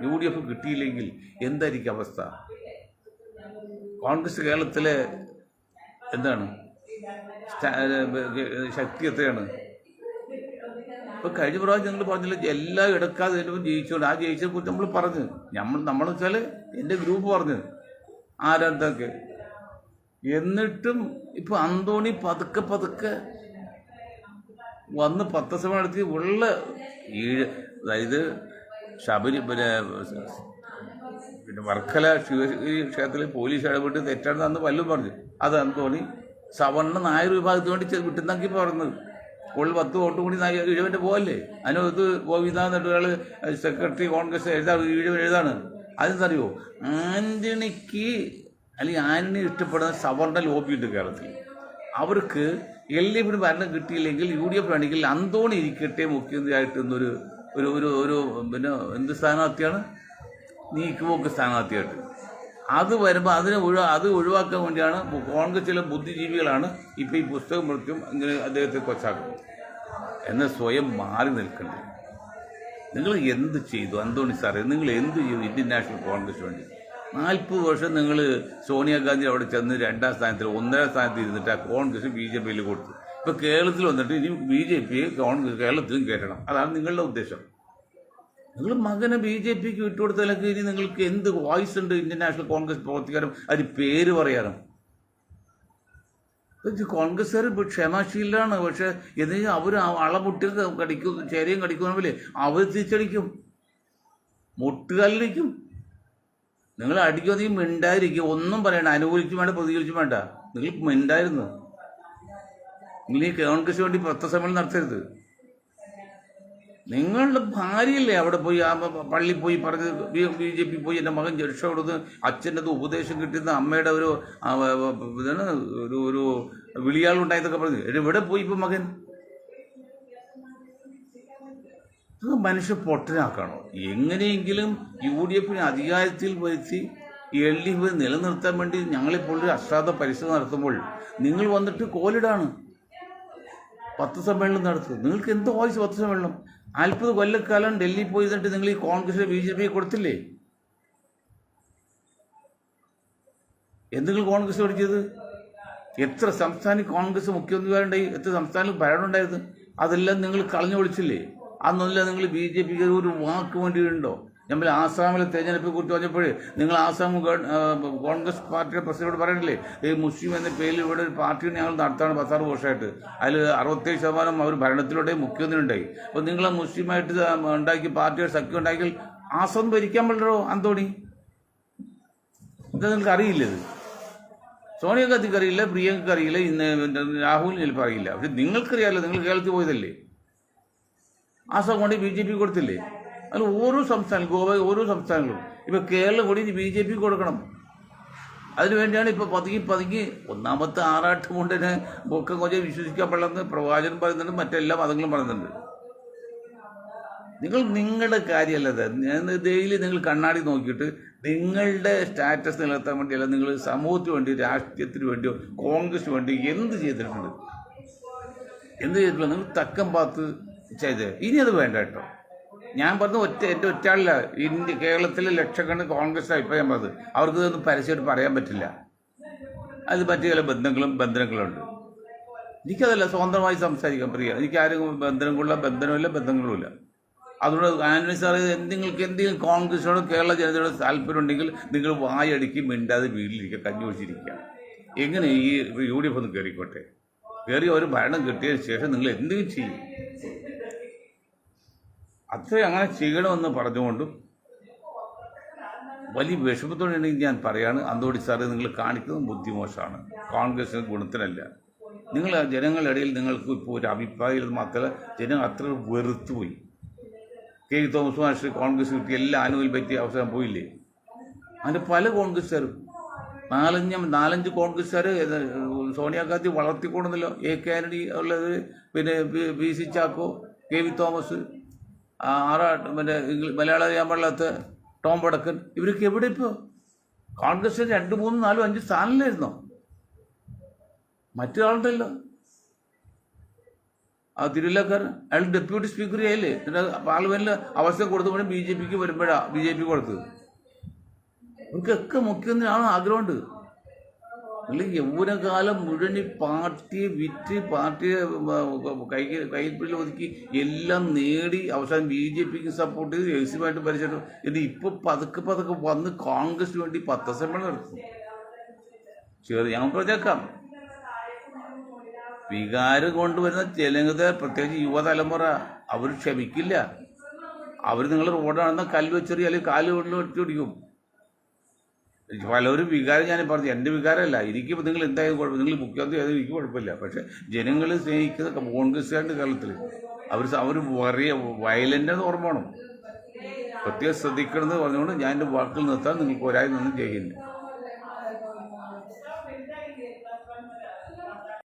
UDF കിട്ടിയില്ലെങ്കിൽ എന്തായിരിക്കും അവസ്ഥ? കോൺഗ്രസ് കേരളത്തിലെ എന്താണ് ശക്തി എത്രയാണ്? ഇപ്പൊ കഴിഞ്ഞ പ്രാവശ്യം നിങ്ങൾ പറഞ്ഞില്ല എല്ലാം എടുക്കാതെ ജയിച്ചോണ്ട്. ആ ജയിച്ചതിനെ കുറിച്ച് നമ്മൾ പറഞ്ഞു. നമ്മൾ വെച്ചാൽ എൻ്റെ ഗ്രൂപ്പ് പറഞ്ഞു ആരാന്തൊക്കെ. എന്നിട്ടും ഇപ്പൊ അന്തോണി പതുക്കെ വന്ന് 10 സമയം നടത്തി ഉള്ള അതായത് പിന്നെ വർക്കല ക്ഷേത്രത്തിൽ പോലീസ് ഇടപെട്ട് തെറ്റാണെന്ന് അന്ന് വല്ലതും പറഞ്ഞു. അത് അന്തോണി സവർണ്ണ നായർ വിഭാഗത്തിന് വേണ്ടി വിട്ടുന്നാക്കി പറഞ്ഞത്. ഉള്ള 10 വോട്ട് കൂടി ഈഴവൻ്റെ പോകല്ലേ. അതിനകത്ത് ഗോവിന്ദ എന്നിട്ട് സെക്രട്ടറി കോൺഗ്രസ് ഈഴവൻ എഴുതാണ്. അതെന്തറിയോ? ആന്റണിക്ക് അല്ലെങ്കിൽ ആന്റണി ഇഷ്ടപ്പെടുന്ന സവർണ്ണ ലോബിയുണ്ട് കേരളത്തിൽ. അവർക്ക് LDFിന് ഭരണം കിട്ടിയില്ലെങ്കിൽ UDF ആണെങ്കിൽ അന്തോണി ഇരിക്കട്ടെ മുഖ്യമന്ത്രിയായിട്ട് എന്നൊരു ഒരു പിന്നെ എന്ത് സ്ഥാനാർത്ഥിയാണ്, നീക്കുപോക്ക് സ്ഥാനാർത്ഥിയായിട്ട്. അത് വരുമ്പോൾ അത് ഒഴിവാക്കാൻ വേണ്ടിയാണ് കോൺഗ്രസിലെ ബുദ്ധിജീവികളാണ് ഇപ്പോൾ ഈ പുസ്തകം മൃത്യം ഇങ്ങനെ അദ്ദേഹത്തെ കൊച്ചാക്കുന്നത് എന്ന് സ്വയം മാറി നിൽക്കണ്ടേ. നിങ്ങൾ എന്ത് ചെയ്തു അന്തോണി സാറേ? നിങ്ങൾ എന്ത് ചെയ്തു ഇന്ത്യൻ നാഷണൽ കോൺഗ്രസ് വേണ്ടി? 40 വർഷം നിങ്ങൾ സോണിയാഗാന്ധി അവിടെ ചെന്ന് 2ാം സ്ഥാനത്തിൽ 1ാം സ്ഥാനത്ത് ഇരുന്നിട്ട് ആ കോൺഗ്രസ് BJPയിൽ കൊടുത്തു. ഇപ്പോൾ കേരളത്തിൽ വന്നിട്ട് ഇനി BJPയെ കേരളത്തിലും കയറ്റണം. അതാണ് നിങ്ങളുടെ ഉദ്ദേശം. നിങ്ങൾ മകനെ BJPക്ക് വിട്ടുകൊടുത്തതിലൊക്കെ ഇനി നിങ്ങൾക്ക് എന്ത് വോയിസ് ഉണ്ട് ഇന്ത്യൻ നാഷണൽ കോൺഗ്രസ് പ്രവർത്തിക്കാനും അതിന് പേര് പറയാനും? കോൺഗ്രസ്സുകാർ ക്ഷമാശീലാണ്. പക്ഷെ എന്തെങ്കിലും അവർ അളമുട്ടി കടിക്കും, ചേരയും കടിക്കുന്നില്ലേ അവർ തിരിച്ചടിക്കും, മുട്ടുകാലിരിക്കും. നിങ്ങൾ അടിക്കുമെങ്കിൽ മിണ്ടായിരിക്കും, ഒന്നും പറയണ്ട. അനുകൂലിച്ചും വേണ്ട, പ്രതികരിച്ചും വേണ്ട. നിങ്ങൾ മിണ്ടായിരുന്നു. നിങ്ങൾ ഈ കോൺഗ്രസ് വേണ്ടി പത്രസമ്മേളനം നടത്തരുത്. നിങ്ങളുടെ ഭാര്യയില്ലേ അവിടെ പോയി ആ പള്ളിയിൽ പോയി പറഞ്ഞ് BJP പോയി എൻ്റെ മകൻ രക്ഷപ്പെടുന്ന് അച്ഛൻ്റെ അത് ഉപദേശം കിട്ടുന്ന അമ്മയുടെ ഒരു ഇതാണ് ഒരു വിളിയാളുണ്ടായതൊക്കെ പറഞ്ഞു. എവിടെ പോയി ഇപ്പം മകൻ? അത് മനുഷ്യ പൊട്ടനാക്കണോ? എങ്ങനെയെങ്കിലും UDFിനെ അധികാരത്തിൽ വരുത്തി LDF നിലനിർത്താൻ വേണ്ടി ഞങ്ങളിപ്പോൾ അശ്രാദ്ധ പരിശ്രമം നടത്തുമ്പോൾ നിങ്ങൾ വന്നിട്ട് കോലിടാണ്. 10 സമ്മേളനം നടത്തും. നിങ്ങൾക്ക് എന്ത് വോയിസ് 10 സമ്മേളനം? 40 കൊല്ലക്കാലം ഡൽഹിയിൽ പോയി എന്നിട്ട് നിങ്ങൾ ഈ കോൺഗ്രസ് BJP കൊടുത്തില്ലേ? എന്തെങ്കിലും കോൺഗ്രസ് പഠിച്ചത്? എത്ര സംസ്ഥാന കോൺഗ്രസ് മുഖ്യമന്ത്രിമാരുണ്ടായി? എത്ര സംസ്ഥാനത്ത് ഭരണം ഉണ്ടായത്? അതെല്ലാം നിങ്ങൾ കളഞ്ഞു ഒളിച്ചില്ലേ? അന്നല്ല നിങ്ങൾ BJPക്ക് ഒരു വാക്ക് വേണ്ടിയിട്ടുണ്ടോ? നമ്മൾ ആസാമിലെ തെരഞ്ഞെടുപ്പിനെ കുറിച്ച് പറഞ്ഞപ്പോൾ നിങ്ങൾ ആസാം കോൺഗ്രസ് പാർട്ടിയുടെ പ്രസിഡന്റോട് പറയണില്ലേ ഈ മുസ്ലിം എന്ന പേരിൽ ഇവിടെ ഒരു പാർട്ടി ഞങ്ങൾ നടത്താണ് 16 വർഷമായിട്ട്, അതിൽ 67% അവർ ഭരണത്തിലൂടെ മുഖ്യമന്ത്രി ഉണ്ടായി. അപ്പോൾ നിങ്ങൾ മുസ്ലിമായിട്ട് ഉണ്ടാക്കി പാർട്ടിയുടെ സഖ്യം ഉണ്ടാക്കിയാൽ ആസാം ഭരിക്കാൻ പറ്റോ അന്തോണി? ഇത് നിങ്ങൾക്ക് അറിയില്ലത്. സോണിയാഗാന്ധിക്ക് അറിയില്ല, പ്രിയങ്കയ്ക്ക് അറിയില്ല, രാഹുലിന് ചിലപ്പോൾ അറിയില്ല. പക്ഷെ നിങ്ങൾക്കറിയാമല്ലോ, നിങ്ങൾ കേരളത്തിൽ പോയതല്ലേ. ആസാം കൊണ്ട് BJP കൊടുത്തില്ലേ? അതിൽ ഓരോ സംസ്ഥാനം ഗോവ ഓരോ സംസ്ഥാനങ്ങളും ഇപ്പോൾ കേരളം കൂടി BJP കൊടുക്കണം. അതിനുവേണ്ടിയാണ് ഇപ്പോൾ പതുങ്ങി ഒന്നാമത്തെ ആറാട്ട് കൊണ്ടിന് ഒക്കെ கொஞ்சം വിശ്വസിക്കാൻ പാടില്ലെന്ന് പ്രവാചകൻ പറയുന്നുണ്ട്, മറ്റെല്ലാ മതങ്ങളും പറയുന്നുണ്ട്. നിങ്ങളുടെ കാര്യമല്ലത്. ഡെയിലി നിങ്ങൾ കണ്ണാടി നോക്കിയിട്ട് നിങ്ങളുടെ സ്റ്റാറ്റസ് നിലനിർത്താൻ വേണ്ടിയല്ല, നിങ്ങൾ സമൂഹത്തിന് വേണ്ടി, രാഷ്ട്രീയത്തിന് വേണ്ടിയോ കോൺഗ്രസിന് വേണ്ടി എന്ത് ചെയ്തിട്ടുണ്ട്? നിങ്ങൾ തക്കം പാത്ത് ചെയ്ത് ഇനി അത് വേണ്ട കേട്ടോ. ഞാൻ പറഞ്ഞു എൻ്റെ ഒറ്റയാളില്ല, കേരളത്തിലെ ലക്ഷക്കണക്കിന് കോൺഗ്രസ് അഭിപ്രായം പറഞ്ഞത്. അവർക്ക് ഇതൊന്നും പരസ്യമായിട്ട് പറയാൻ പറ്റില്ല. അത് മറ്റു ചില ബന്ധനങ്ങളുണ്ട്. എനിക്കതല്ല, സ്വന്തമായി സംസാരിക്കാൻ പ്രിയ. എനിക്ക് ആരും ബന്ധനവുമില്ല. അതുകൊണ്ട് ആന്റണി സാറ് നിങ്ങൾക്ക് എന്തെങ്കിലും കോൺഗ്രസിനോട് കേരള ജനതയോട് താല്പര്യം ഉണ്ടെങ്കിൽ നിങ്ങൾ വായടിക്ക് മിണ്ടാതെ വീട്ടിലിരിക്കുക, കഞ്ഞി ഒഴിച്ചിരിക്കുക. എങ്ങനെ ഈ UDF ഒന്ന് കയറിക്കോട്ടെ. കയറി ഒരു ഭരണം കിട്ടിയതിന് ശേഷം നിങ്ങൾ എന്തെങ്കിലും ചെയ്യും. അത്ര അങ്ങനെ ചെയ്യണമെന്ന് പറഞ്ഞുകൊണ്ടും വലിയ വിഷമത്തോടെയാണ് ഞാൻ പറയാണ്, അന്തോണി സാറ് നിങ്ങൾ കാണിക്കുന്നത് ബുദ്ധിമോശമാണ്, കോൺഗ്രസിന് ഗുണത്തിനല്ല. നിങ്ങൾ ജനങ്ങളുടെ ഇടയിൽ നിങ്ങൾക്ക് ഇപ്പോൾ ഒരു അഭിപ്രായം മാത്രമല്ല, ജനം അത്ര വെറുത്തുപോയി. K V Thomas master Congress കിട്ടി എല്ലാ ആനുകൂല്യം പറ്റിയ അവസരം പോയില്ലേ? അതിൻ്റെ പല കോൺഗ്രസ്സുകാരും നാലഞ്ച് കോൺഗ്രസ്സുകാർ സോണിയാഗാന്ധി വളർത്തിക്കൊണ്ടല്ലോ. എ കെ ആന്റണി ഉള്ളത്, പിന്നെ P C Chacko, K V Thomas, പിന്നെ മലയാളം ചെയ്യാൻ പാടില്ലാത്ത ടോം വടക്കൻ, ഇവരൊക്കെ എവിടെ ഇപ്പോൾ? കോൺഗ്രസ് 2, 3, 4, 5 സ്ഥാനമില്ലായിരുന്നോ? മറ്റൊരാളുണ്ടല്ലോ, ആ തിരുവല്ലക്കാരൻ, അയാൾ ഡെപ്യൂട്ടി സ്പീക്കർ ആയില്ലേ, എന്നിട്ട് പാർലമെന്റിൽ അവസരം കൊടുത്തുകൊണ്ട് ബി ജെ പിക്ക് വരുമ്പോഴാണ് ബി ജെ പി കൊടുത്തത്. ഇവർക്കൊക്കെ മുഖ്യമന്ത്രിയാണ് ആഗ്രഹമുണ്ട്. നിങ്ങൾ യൗവനകാലം മുഴുവൻ പാർട്ടിയെ വിറ്റ്, പാർട്ടിയെ കൈപ്പിടിൽ ഒതുക്കി എല്ലാം നേടി അവസാനം ബി ജെ പിക്ക് സപ്പോർട്ട് ചെയ്ത് എക്സിമായിട്ട് ഭരിച്ചിട്ട് ഇത് ഇപ്പോൾ പതുക്കെ വന്ന് കോൺഗ്രസിന് വേണ്ടി പത്രസമ്മേളനം നടത്തും. ഞാൻ പറഞ്ഞേക്കാം, വികാരം കൊണ്ടുവരുന്ന ജനത, പ്രത്യേകിച്ച് യുവതലമുറ, അവർ ക്ഷമിക്കില്ല. അവർ നിങ്ങൾ റോഡാണെന്ന കല്ല് വെച്ചെറിയ അല്ലെങ്കിൽ കാല് കൊണ്ട് വെച്ചൊടിക്കും. പലരും വികാരം ഞാൻ പറഞ്ഞു, എൻ്റെ വികാരമല്ല, എനിക്ക് നിങ്ങൾ എന്തായാലും കുഴപ്പം, നിങ്ങൾ മുഖ്യമന്ത്രി ആയത് എനിക്ക് കുഴപ്പമില്ല. പക്ഷെ ജനങ്ങൾ സ്നേഹിക്കുന്ന കോൺഗ്രസ്സുകാരുടെ കാലത്തിൽ അവർ വയലൻ്റെന്ന് ഓർമ്മ വേണം, പ്രത്യേകം ശ്രദ്ധിക്കണമെന്ന് പറഞ്ഞുകൊണ്ട് ഞാൻ എൻ്റെ വാക്കുകൾ നിർത്താൻ നിങ്ങൾക്ക് ഒരായി നിന്നും ചെയ്യുന്നില്ല.